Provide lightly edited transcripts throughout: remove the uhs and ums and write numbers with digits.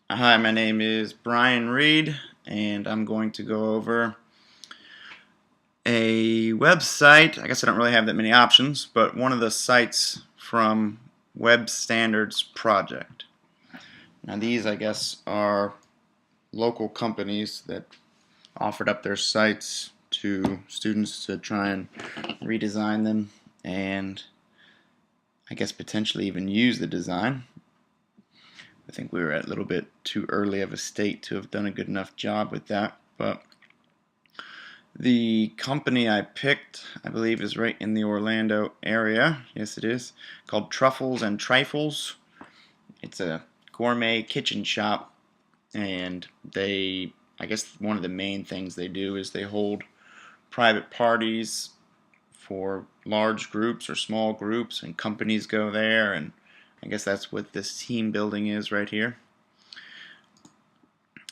Hi, my name is Bryan Reed, and I'm going to go over a website. I guess I don't really have that many options, but one of the sites from Web Standards Project. Now, these, I guess, are local companies that offered up their sites to students to try and redesign them and I guess potentially even use the design. I think we were at a little bit too early of a state to have done a good enough job with that, but the company I picked, I believe, is right in the Orlando area. Yes, it is. Called Truffles and Trifles. It's a gourmet kitchen shop, and I guess one of the main things they do is they hold private parties for large groups or small groups, and companies go there, and I guess that's what this team building is right here.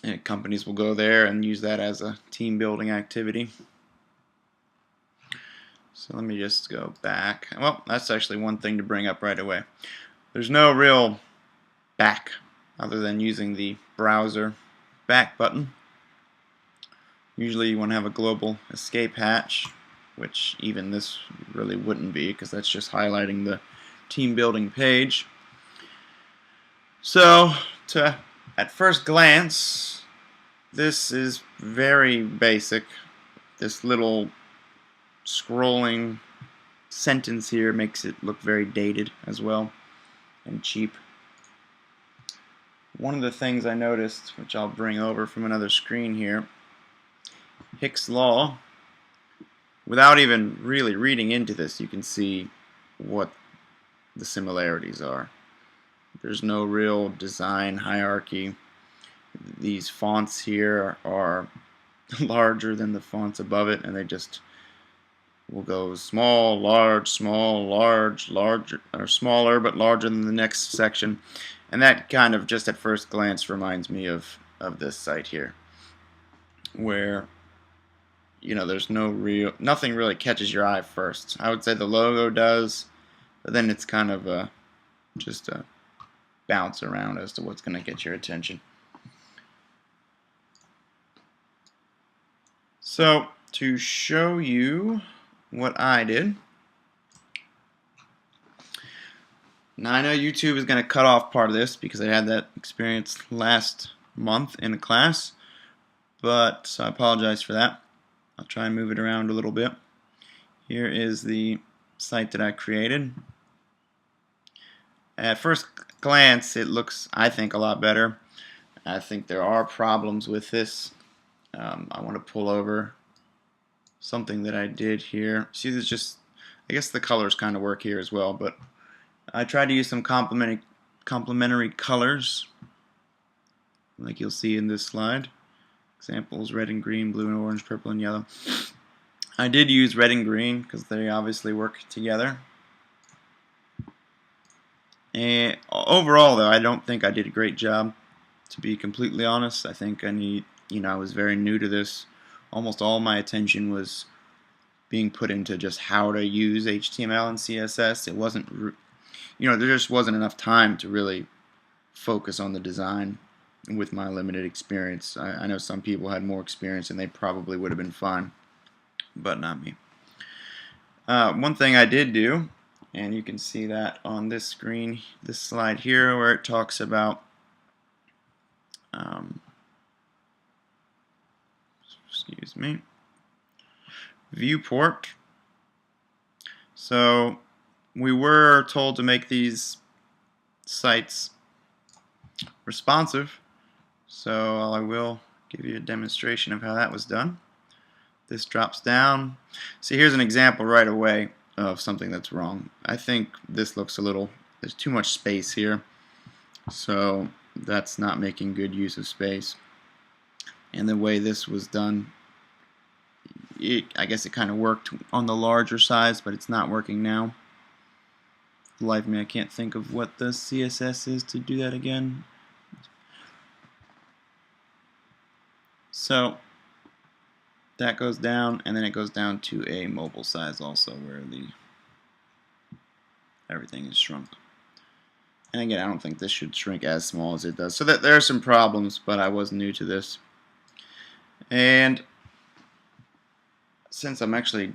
And companies will go there and use that as a team building activity. So let me just go back. Well, that's actually one thing to bring up right away. There's no real back other than using the browser back button. Usually you want to have a global escape hatch, which even this really wouldn't be because that's just highlighting the team building page. So at first glance, this is very basic. This little scrolling sentence here makes it look very dated as well and cheap. One of the things I noticed, which I'll bring over from another screen here, Hick's Law, without even really reading into this, you can see what the similarities are. There's no real design hierarchy. These fonts here are larger than the fonts above it, and they just will go small, large, larger, or smaller but larger than the next section. And that kind of just at first glance reminds me of this site here, where there's nothing really catches your eye first. I would say the logo does, but then it's kind of just a bounce around as to what's going to get your attention. So to show you what I did, now I know YouTube is going to cut off part of this because I had that experience last month in a class, but so I apologize for that. I'll try and move it around a little bit. Here is the site that I created. At first glance, it looks, I think, a lot better. I think there are problems with this. I want to pull over something that I did here. See, there's just, I guess the colors kind of work here as well, but I tried to use some complementary colors, like you'll see in this slide. Examples: red and green, blue and orange, purple and yellow. I did use red and green because they obviously work together. And overall, though, I don't think I did a great job, to be completely honest. I think I was very new to this. Almost all my attention was being put into just how to use HTML and CSS. It wasn't, there just wasn't enough time to really focus on the design with my limited experience. I know some people had more experience and they probably would have been fine, but not me. One thing I did do, and you can see that on this screen, this slide here, where it talks about excuse me, viewport. So we were told to make these sites responsive, so I will give you a demonstration of how that was done. This drops down. See, here's an example right away of something that's wrong. I think this looks there's too much space here, so that's not making good use of space. And the way this was done, I guess it kind of worked on the larger size, but it's not working now. For the life of me, I can't think of what the CSS is to do that again. So that goes down, and then it goes down to a mobile size also, where everything is shrunk. And again, I don't think this should shrink as small as it does. So that there are some problems, but I was new to this. And since I'm actually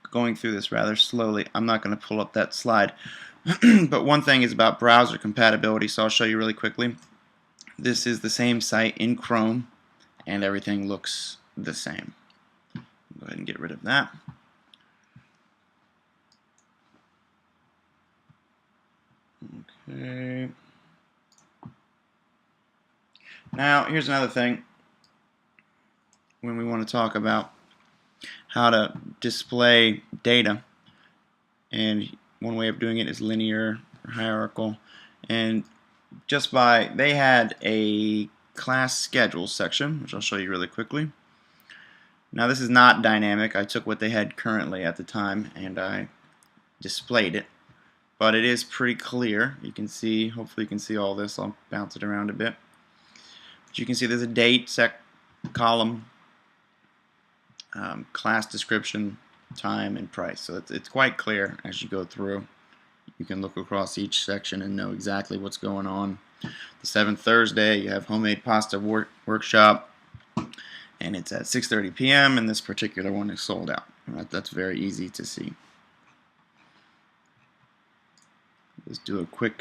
going through this rather slowly, I'm not going to pull up that slide. But one thing is about browser compatibility, so I'll show you really quickly. This is the same site in Chrome, and everything looks the same. Go ahead and get rid of that. Okay. Now, here's another thing when we want to talk about how to display data. And one way of doing it is linear or hierarchical. And they had a class schedule section, which I'll show you really quickly. Now, this is not dynamic. I took what they had currently at the time and I displayed it. But it is pretty clear. You can see, hopefully you can see all this. I'll bounce it around a bit. But you can see there's a date column, class description, time, and price. So it's quite clear as you go through. You can look across each section and know exactly what's going on. The 7th Thursday, you have homemade pasta workshop, and it's at 6:30 p.m. and this particular one is sold out. That's very easy to see. Just do a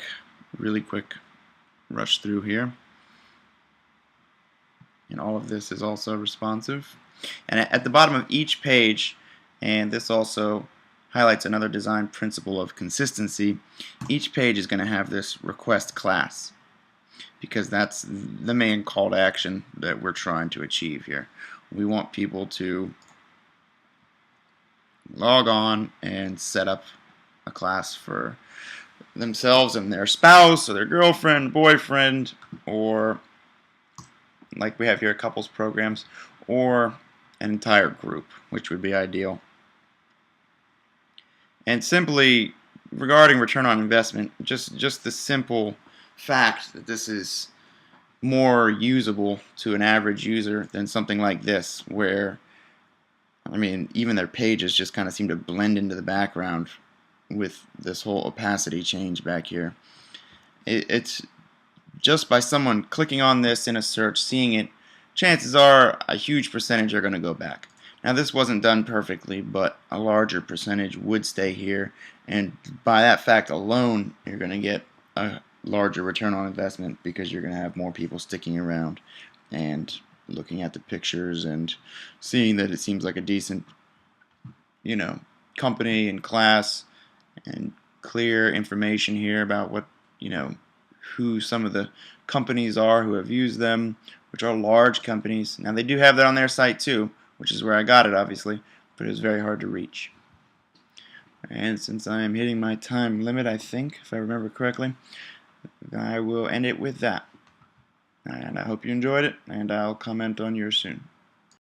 really quick rush through here. And all of this is also responsive. And at the bottom of each page, and this also highlights another design principle of consistency, each page is going to have this request class, because that's the main call to action that we're trying to achieve here. We want people to log on and set up a class for themselves and their spouse or their girlfriend, boyfriend, or like we have here, couples programs, or an entire group, which would be ideal. And simply regarding return on investment, just the simple fact that this is more usable to an average user than something like this, where, I mean, even their pages just kind of seem to blend into the background with this whole opacity change back here. It's just by someone clicking on this in a search, seeing it, chances are a huge percentage are going to go back. Now, this wasn't done perfectly, but a larger percentage would stay here, and by that fact alone, you're going to get a larger return on investment, because you're going to have more people sticking around and looking at the pictures and seeing that it seems like a decent, company and class, and clear information here about what, who some of the companies are who have used them, which are large companies. Now, they do have that on their site too, which is where I got it, obviously, but it was very hard to reach. And since I am hitting my time limit, I think, if I remember correctly, I will end it with that. And I hope you enjoyed it, and I'll comment on yours soon.